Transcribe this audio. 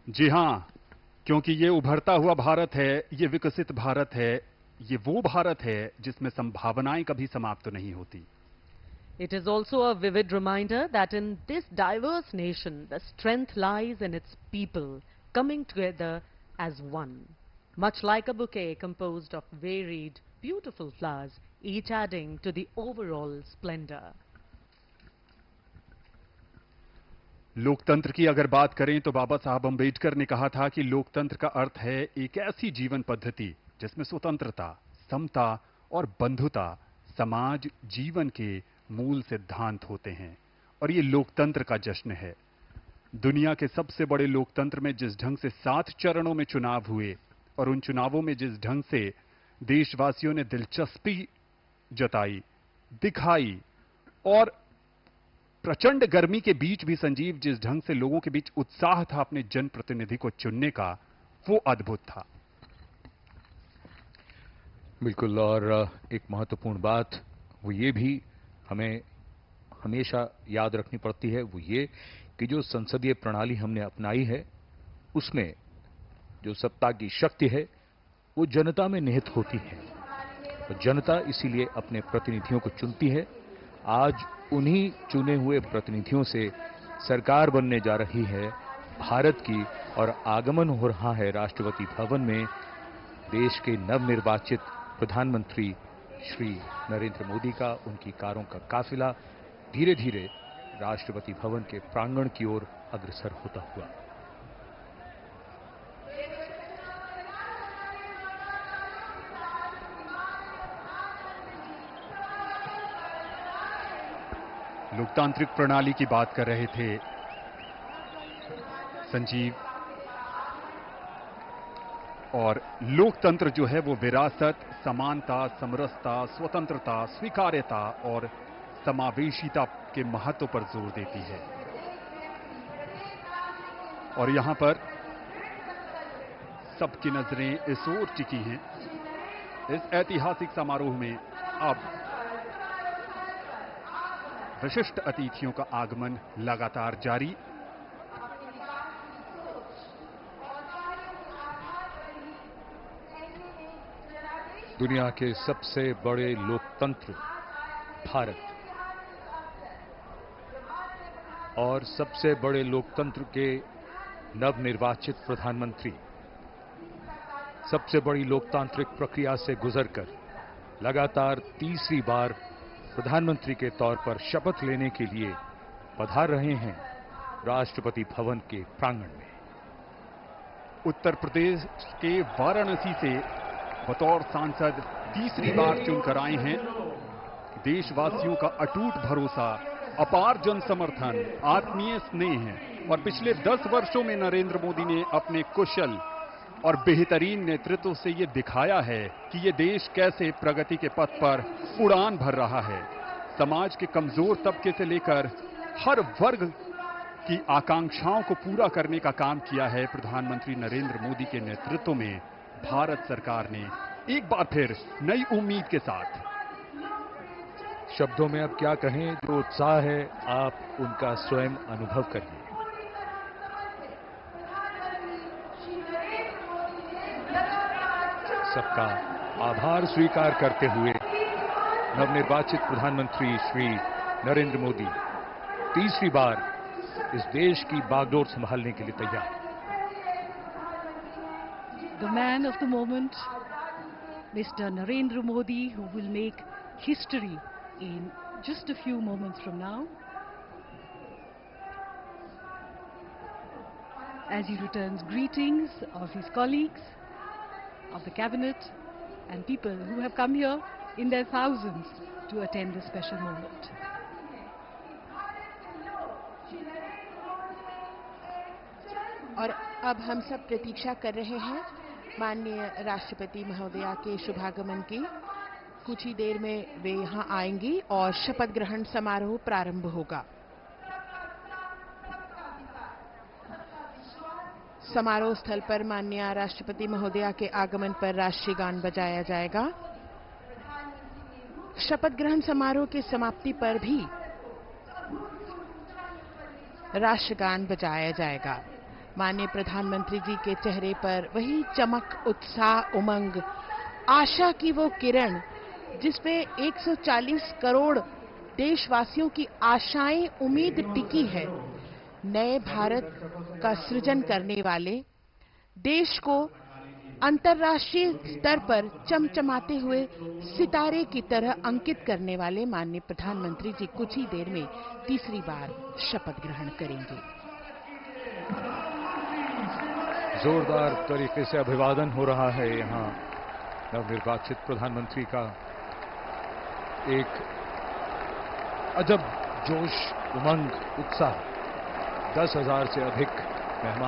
जी हां, क्योंकि ये उभरता हुआ भारत है, ये विकसित भारत है, ये वो भारत है जिसमें संभावनाएं कभी समाप्त नहीं होती। It is also a vivid reminder that in this diverse nation, the strength lies in its people coming together as one. Much like a bouquet composed of varied, beautiful flowers, each adding to the overall splendor. लोकतंत्र की अगर बात करें तो बाबा साहब अंबेडकर ने कहा था कि लोकतंत्र का अर्थ है एक ऐसी जीवन पद्धति जिसमें स्वतंत्रता, समता और बंधुता समाज जीवन के मूल सिद्धांत होते हैं और ये लोकतंत्र का जश्न है। दुनिया के सबसे बड़े लोकतंत्र में जिस ढंग से 7 चरणों में चुनाव हुए और उन चुनावों में जिस ढंग से देशवासियों ने दिलचस्पी जताई, दिखाई और प्रचंड गर्मी के बीच भी संजीव जिस ढंग से लोगों के बीच उत्साह था अपने जनप्रतिनिधि को चुनने का, वो अद्भुत था। बिल्कुल। और एक महत्वपूर्ण बात वो ये भी हमें हमेशा याद रखनी पड़ती है, वो ये कि जो संसदीय प्रणाली हमने अपनाई है उसमें जो सत्ता की शक्ति है वो जनता में निहित होती है और जनता इसीलिए अपने प्रतिनिधियों को चुनती है। आज उन्हीं चुने हुए प्रतिनिधियों से सरकार बनने जा रही है भारत की और आगमन हो रहा है राष्ट्रपति भवन में देश के नवनिर्वाचित प्रधानमंत्री श्री नरेंद्र मोदी का। उनकी कारों का काफिला धीरे धीरे राष्ट्रपति भवन के प्रांगण की ओर अग्रसर होता हुआ। लोकतांत्रिक प्रणाली की बात कर रहे थे संजीव, और लोकतंत्र जो है वो विरासत, समानता, समरसता, स्वतंत्रता, स्वीकार्यता और समावेशिता के महत्व पर जोर देती है। और यहां पर सबकी नजरें इस ओर टिकी हैं। इस ऐतिहासिक समारोह में अब विशिष्ट अतिथियों का आगमन लगातार जारी। दुनिया के सबसे बड़े लोकतंत्र भारत और सबसे बड़े लोकतंत्र के नवनिर्वाचित प्रधानमंत्री सबसे बड़ी लोकतांत्रिक प्रक्रिया से गुजरकर लगातार तीसरी बार प्रधानमंत्री के तौर पर शपथ लेने के लिए पधार रहे हैं राष्ट्रपति भवन के प्रांगण में। उत्तर प्रदेश के वाराणसी से बतौर सांसद तीसरी बार चुनकर आए हैं। देशवासियों का अटूट भरोसा, अपार जन समर्थन, आत्मीय स्नेह है और पिछले 10 वर्षों में नरेंद्र मोदी ने अपने कुशल और बेहतरीन नेतृत्व से ये दिखाया है कि ये देश कैसे प्रगति के पथ पर उड़ान भर रहा है। समाज के कमजोर तबके से लेकर हर वर्ग की आकांक्षाओं को पूरा करने का काम किया है प्रधानमंत्री नरेंद्र मोदी के नेतृत्व में भारत सरकार ने एक बार फिर नई उम्मीद के साथ। शब्दों में अब क्या कहें, जो उत्साह है आप उनका स्वयं अनुभव करिए। सबका आभार स्वीकार करते हुए नवनिर्वाचित प्रधानमंत्री श्री नरेंद्र मोदी तीसरी बार इस देश की बागडोर संभालने के लिए तैयार। The man of the moment, Mr. Narendra Modi, who will make history in just a few moments from now, as he returns greetings of his colleagues, of the cabinet, and people who have come here in their thousands to attend this special moment. और अब हम सब प्रतीक्षा कर रहे हैं माननीय राष्ट्रपति महोदया के शुभागमन की। कुछ ही देर में वे यहां आएंगी और शपथ ग्रहण समारोह प्रारंभ होगा। समारोह स्थल पर माननीय राष्ट्रपति महोदया के आगमन पर राष्ट्रीय गान बजाया जाएगा। शपथ ग्रहण समारोह की समाप्ति पर भी राष्ट्रगान बजाया जाएगा। माननीय प्रधानमंत्री जी के चेहरे पर वही चमक, उत्साह, उमंग, आशा की वो किरण जिसमें 140 करोड़ देशवासियों की आशाएं, उम्मीद टिकी है। नए भारत का सृजन करने वाले, देश को अंतर्राष्ट्रीय स्तर पर चमचमाते हुए सितारे की तरह अंकित करने वाले माननीय प्रधानमंत्री जी कुछ ही देर में तीसरी बार शपथ ग्रहण करेंगे। जोरदार तरीके से अभिवादन हो रहा है यहां नवनिर्वाचित प्रधानमंत्री का। एक अजब जोश, उमंग, उत्साह, 10,000 से अधिक